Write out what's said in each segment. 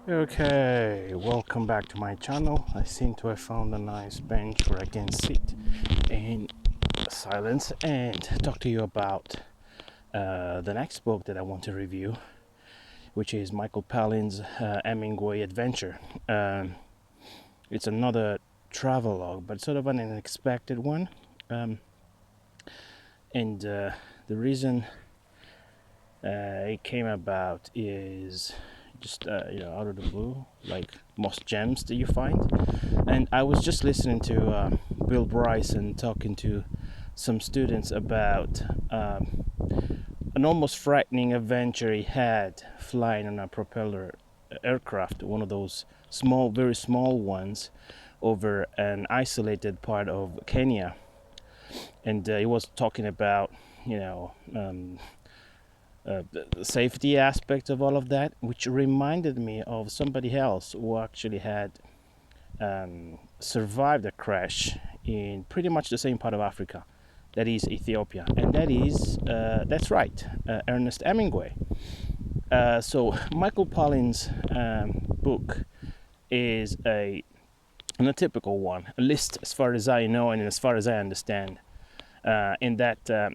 Okay, welcome back to my channel. I seem to have found a nice bench where I can sit in silence and talk to you about the next book that I want to review, which is Michael Palin's Hemingway Adventure. It's another travelogue, but sort of an unexpected one. And the reason it came about is just out of the blue, like most gems that you find. And I was just listening to Bill Bryson talking to some students about an almost frightening adventure he had flying on a propeller aircraft, one of those small, very small ones, over an isolated part of Kenya. And he was talking about, the safety aspect of all of that, which reminded me of somebody else who actually had survived a crash in pretty much the same part of Africa, that is Ethiopia, and that's right, Ernest Hemingway. So Michael Palin's book is an atypical one, at least as far as I know and as far as I understand, in that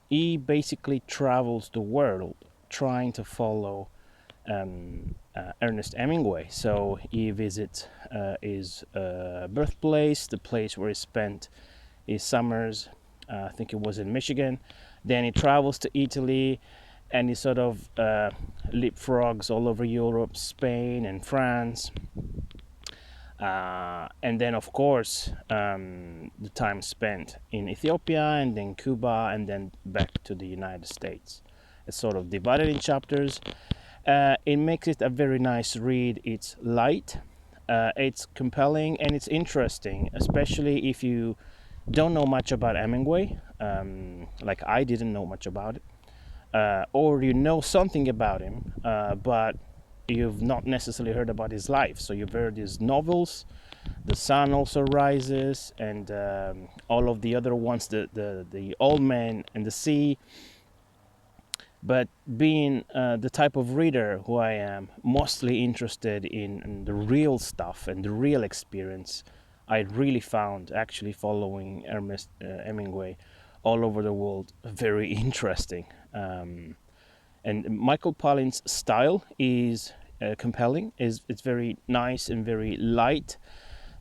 he basically travels the world trying to follow Ernest Hemingway. So he visits his birthplace, the place where he spent his summers. I think it was in Michigan. Then he travels to Italy, and he sort of leapfrogs all over Europe, Spain and France. And then, of course, the time spent in Ethiopia and then Cuba and then back to the United States. It's sort of divided in chapters. It makes it a very nice read. It's light, it's compelling, and it's interesting, especially if you don't know much about Hemingway, like I didn't know much about it, or you know something about him, but you've not necessarily heard about his life. So you've heard his novels, The Sun Also Rises, and all of the other ones, the Old Man and the Sea. But being the type of reader who I am, mostly interested in the real stuff and the real experience, I really found actually following Ernest Hemingway all over the world very interesting. And Michael Palin's style is compelling. It's very nice and very light.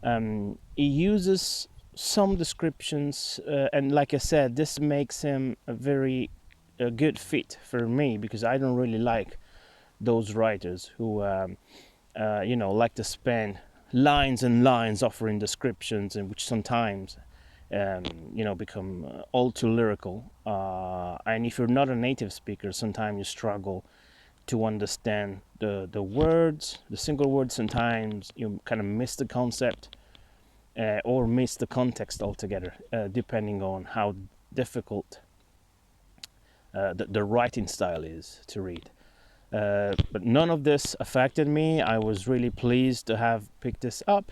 He uses some descriptions, and like I said, this makes him a good fit for me, because I don't really like those writers who, like to spend lines and lines offering descriptions, and which sometimes become all too lyrical. And if you're not a native speaker, sometimes you struggle to understand the words, the single words. Sometimes you kind of miss the concept or miss the context altogether, depending on how difficult the writing style is to read. But none of this affected me. I was really pleased to have picked this up.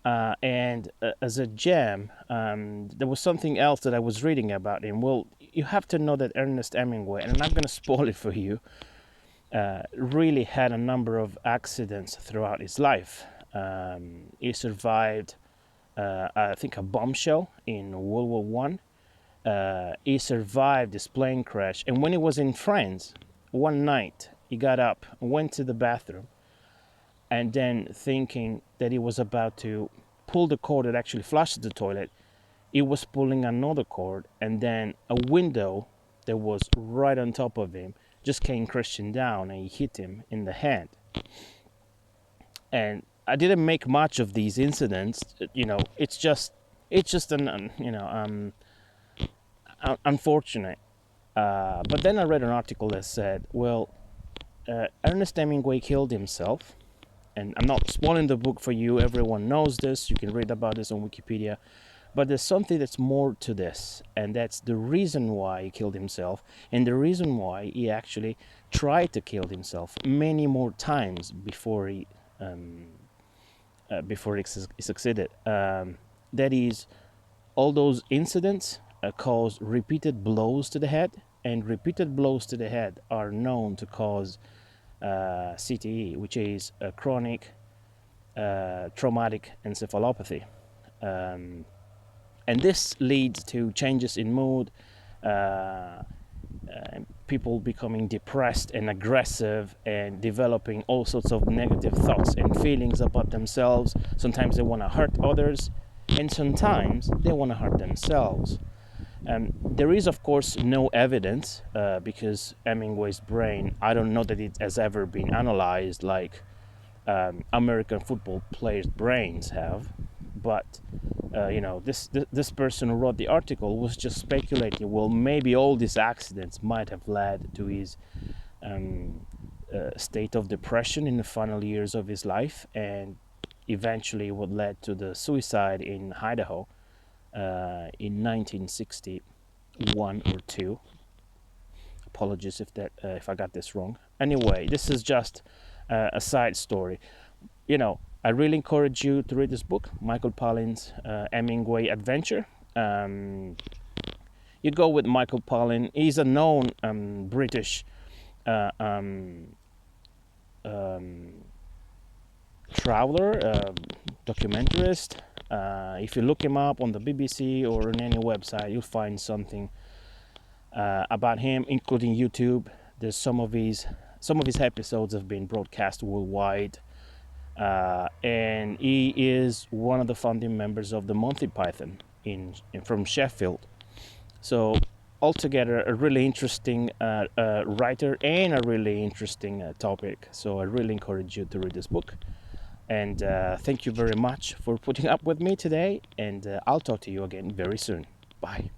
And as a gem, there was something else that I was reading about him. Well, you have to know that Ernest Hemingway, and I'm not going to spoil it for you, really had a number of accidents throughout his life. He survived, I think, a bombshell in World War One. He survived this plane crash, and when he was in France, one night he got up, went to the bathroom, and then thinking that he was about to pull the cord that actually flushed the toilet, he was pulling another cord, and then a window that was right on top of him just came crashing down, and he hit him in the head. And I didn't make much of these incidents. It's just unfortunate. But then I read an article that said, well, Ernest Hemingway killed himself. And I'm not spoiling the book for you. Everyone knows this. You can read about this on Wikipedia. But there's something that's more to this. And that's the reason why he killed himself. And the reason why he actually tried to kill himself many more times before he succeeded. That is, all those incidents cause repeated blows to the head. And repeated blows to the head are known to cause CTE, which is a chronic traumatic encephalopathy. Um, and this leads to changes in mood, people becoming depressed and aggressive and developing all sorts of negative thoughts and feelings about themselves. Sometimes they want to hurt others, and sometimes they want to hurt themselves. There is, of course, no evidence because Hemingway's brain, I don't know that it has ever been analyzed like American football players' brains have. But this person who wrote the article was just speculating. Well, maybe all these accidents might have led to his state of depression in the final years of his life, and eventually what led to the suicide in Idaho in 1961 or two. Apologies if I got this wrong. Anyway, this is just a side story. I really encourage you to read this book, Michael Palin's Hemingway Adventure. You go with Michael Palin. He's a known British traveler, documentarist. If you look him up on the BBC or on any website, you'll find something about him, including YouTube. There's some of his episodes have been broadcast worldwide. And he is one of the founding members of the Monty Python from Sheffield. So altogether, a really interesting writer and a really interesting topic. So I really encourage you to read this book. And thank you very much for putting up with me today. And I'll talk to you again very soon. Bye.